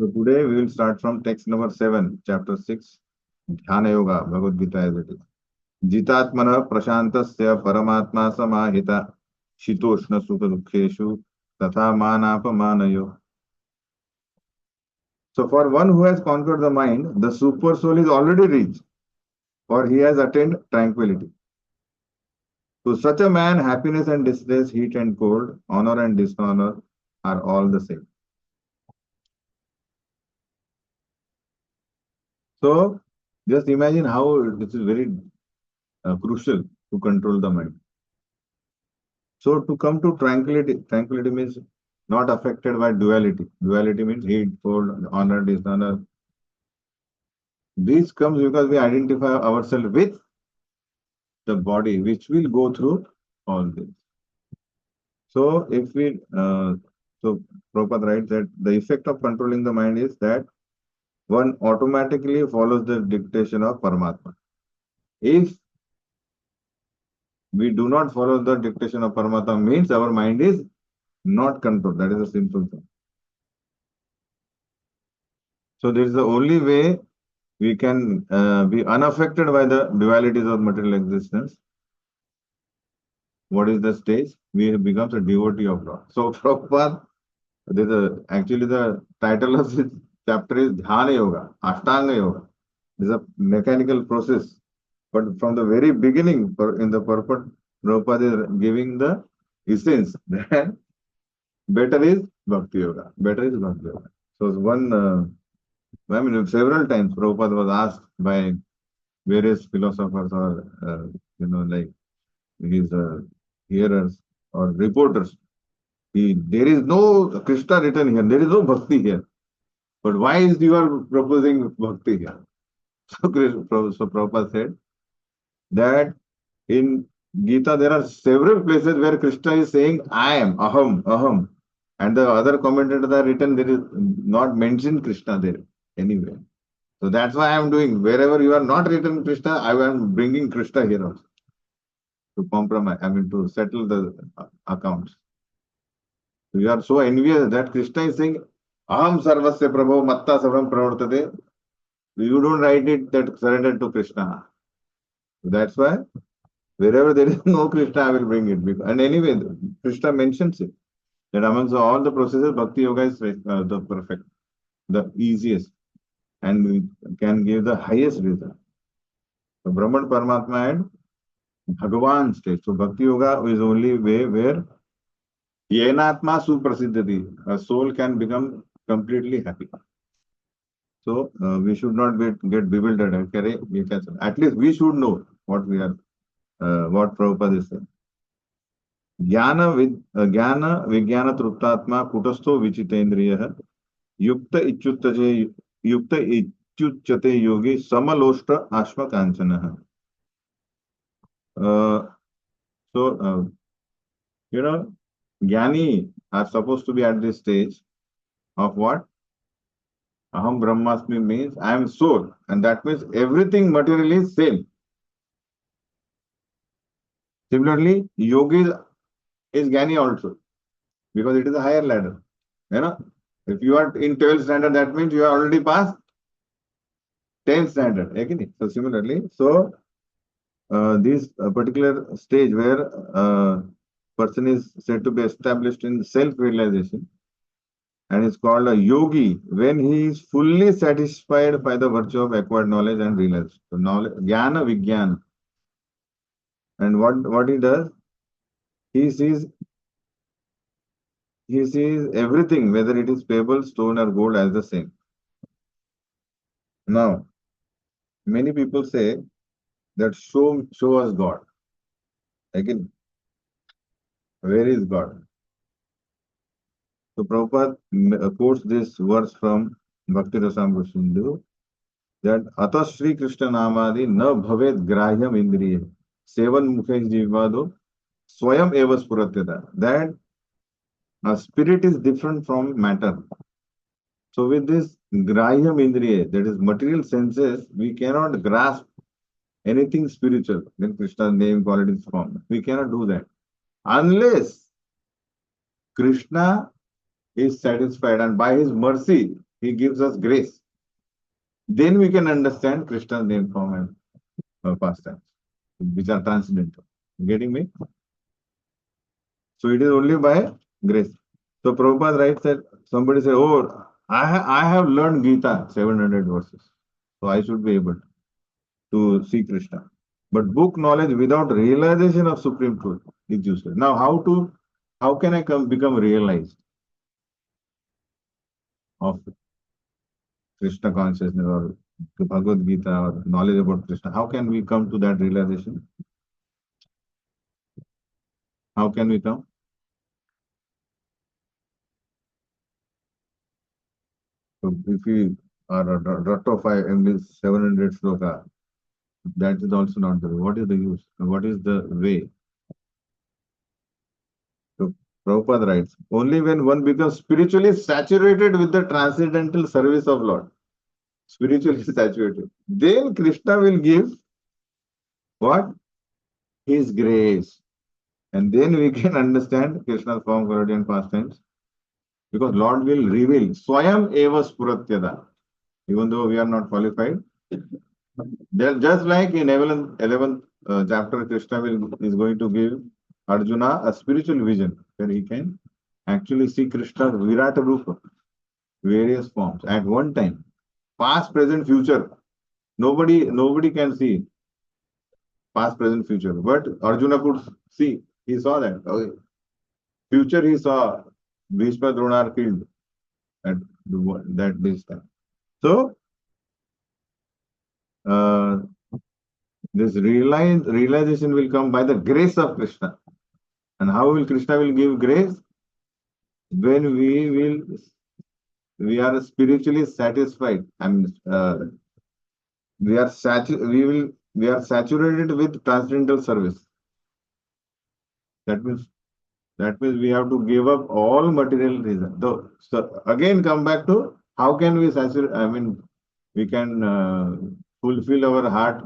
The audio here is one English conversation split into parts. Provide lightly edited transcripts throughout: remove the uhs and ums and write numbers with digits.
So today we will start from text number 7, chapter 6, Dhyana Yoga, Bhagavad Gita as it is. Jitatmana prashantasya paramatma samahita shitoshna sukha dukkheshu tatha manapamanayo. So for one who has conquered the mind, the super soul is already reached, for he has attained tranquility. To such a man, happiness and distress, heat and cold, honor and dishonor are all the same. So just imagine how this is very crucial to control the mind. So to come to tranquility, tranquility means not affected by duality. Duality means heat, cold, honor, dishonor. This comes because we identify ourselves with the body, which will go through all this. So if we, so Prabhupada writes that the effect of controlling the mind is that one automatically follows the dictation of Paramatma. If we do not follow the dictation of Paramatma, means our mind is not controlled. That is a simple thing. So this is the only way we can be unaffected by the dualities of material existence. What is the stage? We have become a devotee of Lord. So Prabhupada, actually the title of this chapter is Dhyana Yoga, Ashtanga Yoga. This is a mechanical process. But from the very beginning, in the purport, Prabhupada is giving the essence that better is Bhakti Yoga. Better is Bhakti Yoga. So I mean, several times Prabhupada was asked by various philosophers or, like his hearers or reporters. There is no Krishna written here. There is no Bhakti here. But why is you are proposing Bhakti here? So Prabhupada said that in Gita there are several places where Krishna is saying, I am, aham, aham. And the other commentators are written, there is not mentioned Krishna there anywhere. So that's why I am doing. Wherever you are not written Krishna, I am bringing Krishna here also to compromise, I mean to settle the accounts. We are so envious that Krishna is saying, Aham sarvasya prabho matta sarvam pravartate. You don't write it that surrender to Krishna. That's why wherever there is no Krishna, I will bring it. And anyway, Krishna mentions it. That amongst all the processes, Bhakti Yoga is the perfect, the easiest, and we can give the highest result. So Brahman, Paramatma and Bhagavan state. So Bhakti Yoga is only way where Yenatma Suprasiddhati, a soul can become completely happy. So we should not get bewildered. At least we should know what we are, what Prabhupada is saying. Jnana Vijnana Truptatma Kutastho Vichitendriya Yukta Ichuchate Yogi Samaloshta Ashma Kanchana. So, Jnani are supposed to be at this stage of what? Aham Brahmasmi means I am soul, and that means everything material is same. Similarly, yogi is Jnani also, because it is a higher ladder. If you are in 12th standard, that means you are already past 10th standard. So similarly, this particular stage where person is said to be established in self-realization, and is called a yogi when he is fully satisfied by the virtue of acquired knowledge and realization. So knowledge, jnana vijnana. And what he does, he sees everything, whether it is pebble, stone, or gold, as the same. Now, many people say that show us God. Again, where is God? So Prabhupada quotes this verse from Bhakti Rasamrita Sindhu, that Ata Shri Krishna Namadi na bhavet grahyam indriye sevan mukhe jivado swayam eva spuratyata. That a spirit is different from matter. So with this grahyam indriye, that is material senses, we cannot grasp anything spiritual. Then Krishna's name, qualities, form. We cannot do that unless Krishna is satisfied, and by his mercy He gives us grace. Then we can understand Krishna's name, form, and pastimes, which are transcendental. Getting me? So it is only by grace. So Prabhupada writes that somebody said, "Oh, I have learned Gita 700 verses, so I should be able to see Krishna." But book knowledge without realization of supreme truth is useless. Now, how can I become realized of Krishna consciousness or the Bhagavad Gita or knowledge about Krishna? How can we come to that realization? How can we come? So if we are a rut of this 700 sloka, that is also not the way. What is the use? What is the way? So Prabhupada writes, only when one becomes spiritually saturated with the transcendental service of Lord, spiritually saturated, then Krishna will give what? His grace. And then we can understand Krishna's form, quality, and pastimes. Because Lord will reveal Swayam Eva Spuratyada. Even though we are not qualified, just like in 11th chapter, Krishna is going to give Arjuna a spiritual vision where he can actually see Krishna's Virata Rupa, various forms at one time, past, present, future. Nobody can see past, present, future, but Arjuna could see. He saw that. Okay. Future, he saw Bhishma Drona are killed at this time. So uh, this realization will come by the grace of Krishna. And how will Krishna will give grace? When we are spiritually satisfied and we are saturated with transcendental service. That means we have to give up all material reason. So again come back to how can we saturate? I mean, we can fulfill our heart,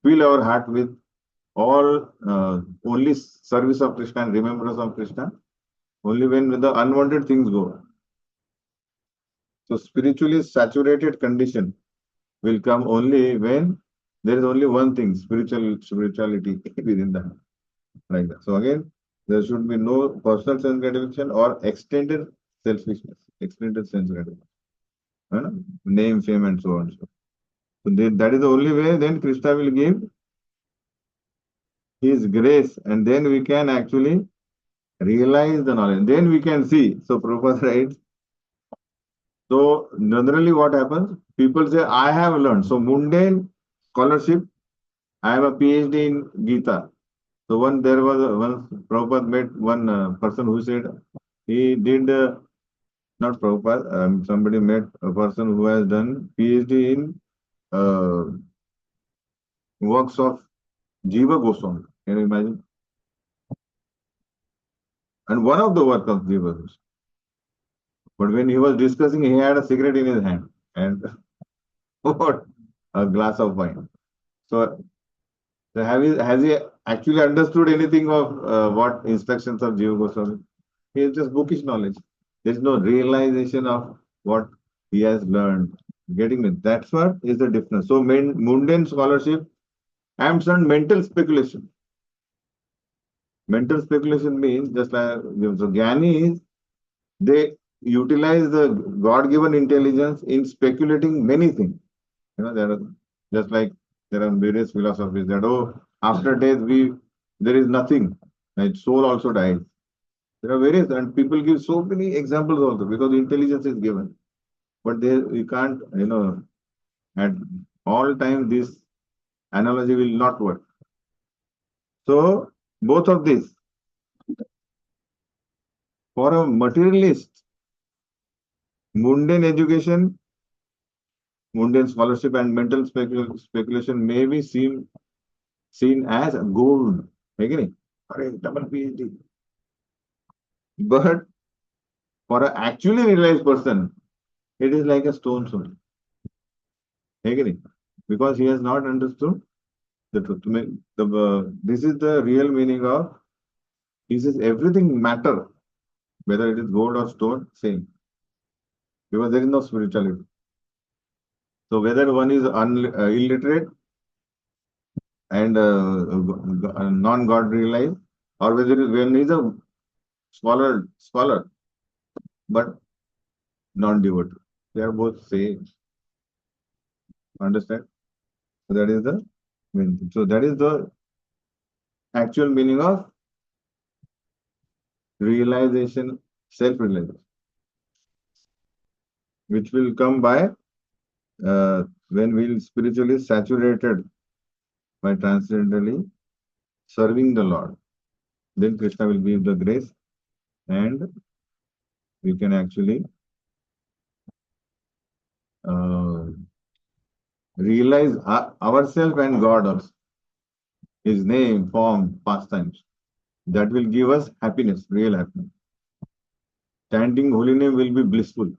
fill our heart with all only service of Krishna and remembrance of Krishna. Only when the unwanted things go. So spiritually saturated condition will come only when there is only one thing, spirituality within the heart. Like that. So again, there should be no personal sense gratification or extended selfishness, extended sense gratification. Name, fame, and so on. So that is the only way. Then Krishna will give His grace, and then we can actually realize the knowledge. Then we can see. So Prabhupada writes. So generally, what happens? People say, "I have learned." So mundane scholarship. I have a PhD in Gita. So there was once Prabhupada met one person who said he did not Prabhupada. Somebody met a person who has done PhD in uh, works of Jiva Goswami. Can you imagine? And one of the work of Jiva Goswami. But when he was discussing, he had a cigarette in his hand and what a glass of wine. So has he actually understood anything of what instructions of Jiva Goswami? He has just bookish knowledge. There is no realization of what he has learned. Getting it? That's what is the difference. So mundane scholarship and some mental speculation. Mental speculation means just like so Gyanis, they utilize the God-given intelligence in speculating many things. There are just like there are various philosophies that after death there is nothing. Like soul also dies. There are various and people give so many examples also because intelligence is given. But you can't, at all times this analogy will not work. So both of these for a materialist, mundane education, mundane scholarship, and mental speculation may be seen as gold. Agree? Or a double PhD. But for an actually realized person, it is like a stone soul. Agree? Because he has not understood the truth. This is the real meaning of he says everything matter, whether it is gold or stone, same. because there is no spirituality. So whether one is illiterate and non-God realized, or whether one is a scholar, but non-devotee, they are both same. Understand? So that is the main thing. So that is the actual meaning of realization, self-realization, which will come by when we spiritually saturated by transcendentally serving the Lord. Then Krishna will give the grace and we can actually uh, realize ourselves and God also, His name, form, pastimes. That will give us happiness, real happiness. Chanting holy name will be blissful.